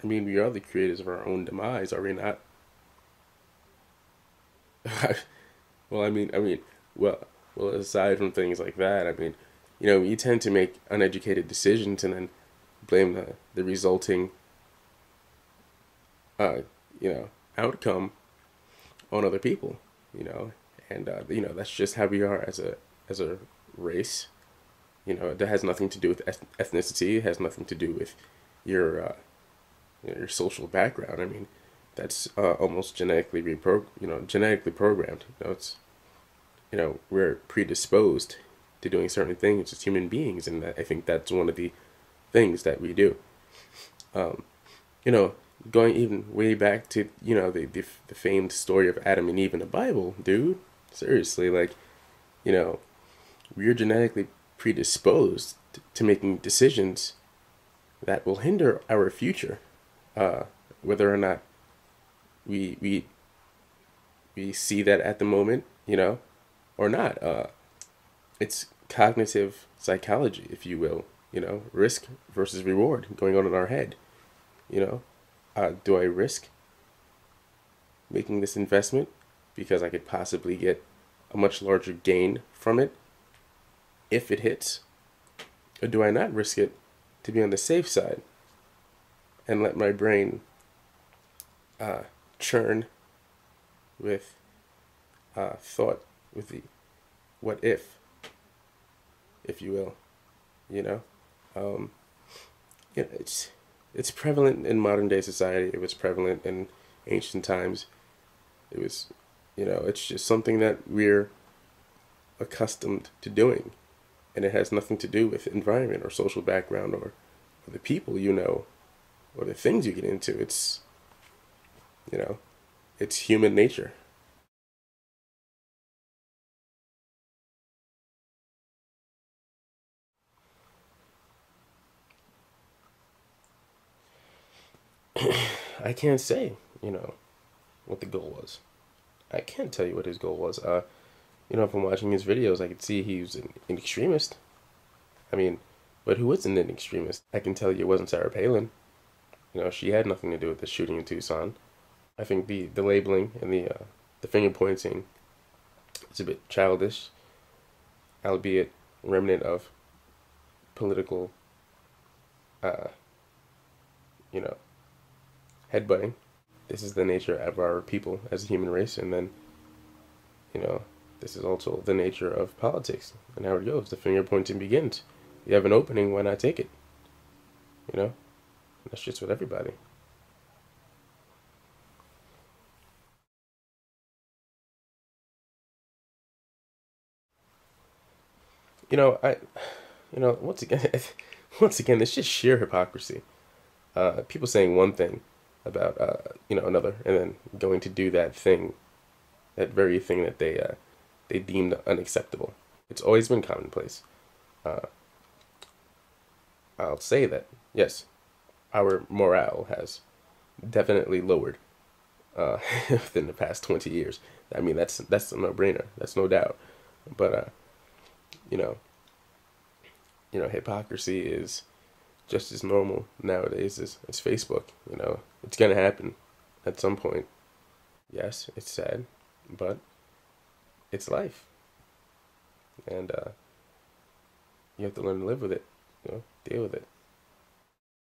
I mean, we are the creators of our own demise, are we not? Well, well, well, aside from things like that, I mean, you tend to make uneducated decisions and then blame the resulting, uh, outcome on other people, you know, and that's just how we are as a race. That has nothing to do with ethnicity. It has nothing to do with your your social background. I mean, that's almost genetically programmed. It's we're predisposed to doing certain things as human beings, and I think that's one of the things that we do. Um, you know, Going even way back to the famed story of Adam and Eve in the Bible, dude. Seriously, like you know, we're genetically predisposed to making decisions that will hinder our future, uh, whether or not we we we see that at the moment, or not. It's cognitive psychology, if you will. Risk versus reward going on in our head. You know, do I risk making this investment because I could possibly get a much larger gain from it if it hits, or do I not risk it to be on the safe side and let my brain churn with thought, with the what if you will, you know? Um, it's prevalent in modern day society. It was prevalent in ancient times. It was, it's just something that we're accustomed to doing, and it has nothing to do with environment or social background or the people or the things you get into. You know, it's human nature. I can't say, what the goal was. I can't tell you what his goal was. From watching his videos, I could see he was an extremist. I mean, but who isn't an extremist? I can tell you it wasn't Sarah Palin. She had nothing to do with the shooting in Tucson. I think the labeling and the finger pointing is a bit childish, albeit remnant of political, uh, you know, headbutting. This is the nature of our people as a human race, and then you know, this is also the nature of politics and how it goes. The finger pointing begins. You have an opening, why not take it? You know, that's just with everybody. You know, I, once again, once again, it's just sheer hypocrisy. People saying one thing about another, and then going to do that thing, that very thing that they deemed unacceptable. It's always been commonplace. Uh, I'll say that yes, our morale has definitely lowered within the past 20 years. I mean, that's a no-brainer. That's no doubt. But you know, hypocrisy is just as normal nowadays as Facebook. It's gonna happen at some point. Yes, it's sad, but it's life, and you have to learn to live with it. Deal with it.